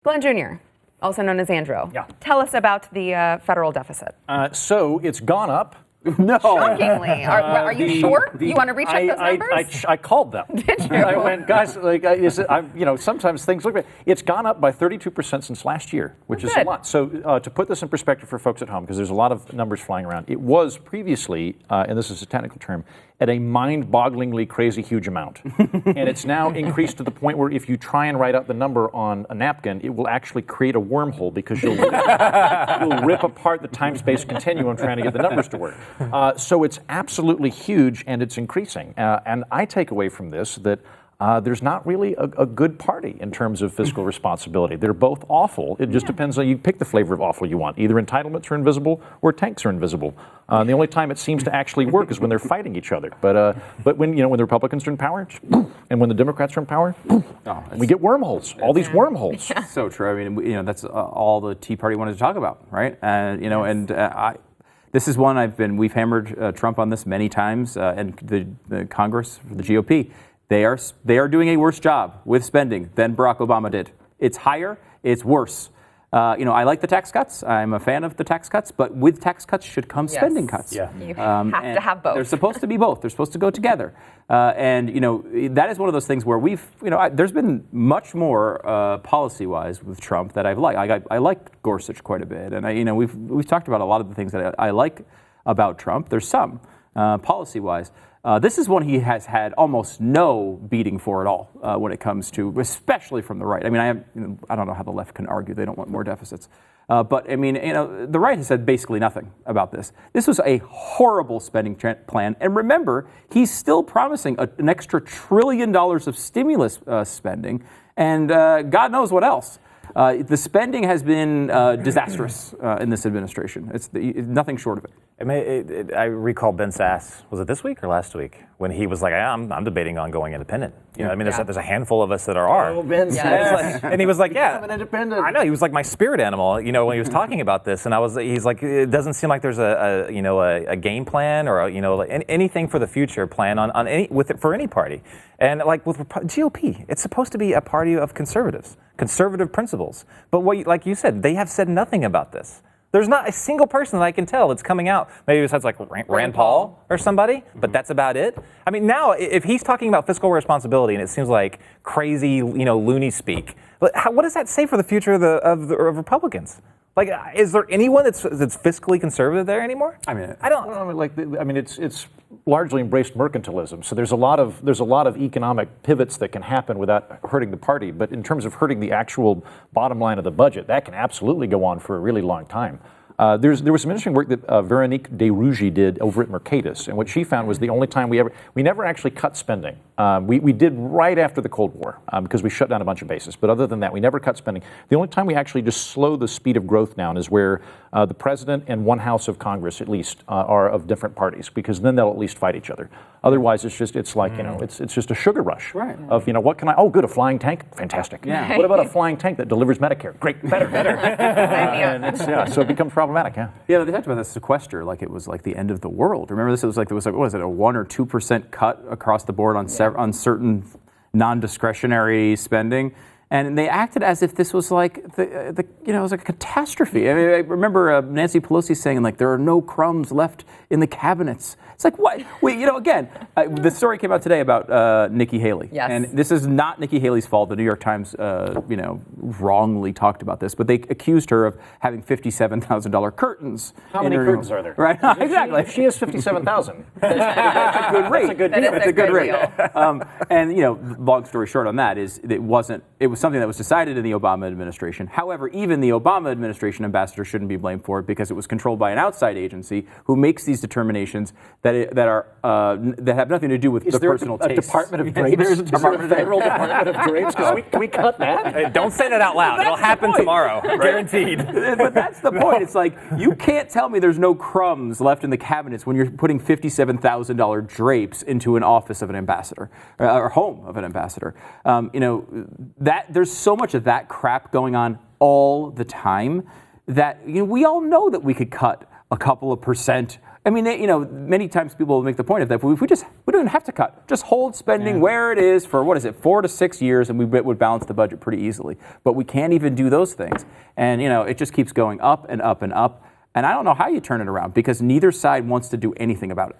Glenn Jr., also known as Andrew. Yeah. Tell us about the federal deficit. So it's gone up. No. Shockingly. Are you sure? You want to recheck those numbers? I called them. Did you? I went, guys, sometimes things look bad. It's gone up by 32% since last year, which is a lot. So to put this in perspective for folks at home, because there's a lot of numbers flying around, it was previously, and this is a technical term, at a mind-bogglingly crazy huge amount. And it's now increased to the point where if you try and write out the number on a napkin, it will actually create a wormhole because you'll rip apart the time-space continuum trying to get the numbers to work. So it's absolutely huge, and it's increasing. And I take away from this that there's not really a good party in terms of fiscal responsibility. They're both awful. It just depends on you pick the flavor of awful you want. Either entitlements are invisible or tanks are invisible. The only time it seems to actually work is when they're fighting each other. But when the Republicans are in power, and when the Democrats are in power, we get wormholes. All these wormholes. So true. I mean, that's all the Tea Party wanted to talk about, right? This is one we've hammered Trump on this many times, and the Congress, the GOP. They are doing a worse job with spending than Barack Obama did. It's higher, it's worse. I like the tax cuts. I'm a fan of the tax cuts, but with tax cuts should come spending cuts. Yeah. You have to have both. They're supposed to be both. They're supposed to go together. That is one of those things where there's been much more policy-wise with Trump that I've liked. I liked Gorsuch quite a bit, and we've talked about a lot of the things that I like about Trump. There's some policy-wise. This is one he has had almost no beating for at all when it comes to, especially from the right. I mean, I don't know how the left can argue they don't want more deficits. But the right has said basically nothing about this. This was a horrible spending plan. And remember, he's still promising an extra $1 trillion of stimulus spending and God knows what else. The spending has been disastrous in this administration. It's nothing short of it. I recall Ben Sass, was it this week or last week, when he was like, I'm debating on going independent. There's a handful of us that are. Oh, Ben Sass. And he was like, yeah. I'm an independent. I know, he was like my spirit animal, when he was talking about this. And he's like, it doesn't seem like there's a game plan or, anything for the future plan for any party. And like with GOP, it's supposed to be a party of conservative principles. But like you said, they have said nothing about this. There's not a single person that I can tell that's coming out, maybe besides like Rand Paul or somebody, but that's about it. I mean, now if he's talking about fiscal responsibility and it seems like crazy, loony speak, what does that say for the future of Republicans? Like, is there anyone that's fiscally conservative there anymore? It's largely embraced mercantilism. So there's a lot of economic pivots that can happen without hurting the party. But in terms of hurting the actual bottom line of the budget, that can absolutely go on for a really long time. There was some interesting work that Veronique de Rugy did over at Mercatus, and what she found was the only time we never actually cut spending. We did right after the Cold War because we shut down a bunch of bases. But other than that, we never cut spending. The only time we actually just slow the speed of growth down is where the president and one house of Congress, at least, are of different parties, because then they'll at least fight each other. Otherwise, it's just a sugar rush of what can I? Oh, good, a flying tank, fantastic. Yeah. What about a flying tank that delivers Medicare? Great, better. And so it becomes problematic. Yeah, they talked about the sequester like it was like the end of the world. Remember this? It was like what was it, a 1 or 2% cut across the board on certain non-discretionary spending. And they acted as if this was like it was like a catastrophe. I mean, I remember Nancy Pelosi saying like there are no crumbs left in the cabinets. It's like what? The story came out today about Nikki Haley. Yes. And this is not Nikki Haley's fault. The New York Times, wrongly talked about this, but they accused her of having $57,000 curtains. How many curtains are there? Right. Exactly. She has 57,000. That's a good rate. That's a good deal. That's a good rate. Long story short on that is it was something that was decided in the Obama administration. However, even the Obama administration ambassador shouldn't be blamed for it because it was controlled by an outside agency who makes these determinations that have nothing to do with the personal taste. Is there a Department of Drapes? There's a federal Department of Drapes? Can we cut that? Hey, don't say that out loud. It'll happen tomorrow, guaranteed. But that's the point. It's like you can't tell me there's no crumbs left in the cabinets when you're putting $57,000 drapes into an office of an ambassador or home of an ambassador. That there's so much of that crap going on all the time that we all know that we could cut a couple of percent I mean, many times people make the point of that. We don't have to cut. Just hold spending where it is for 4 to 6 years, and we would balance the budget pretty easily. But we can't even do those things, and it just keeps going up and up and up. And I don't know how you turn it around because neither side wants to do anything about it.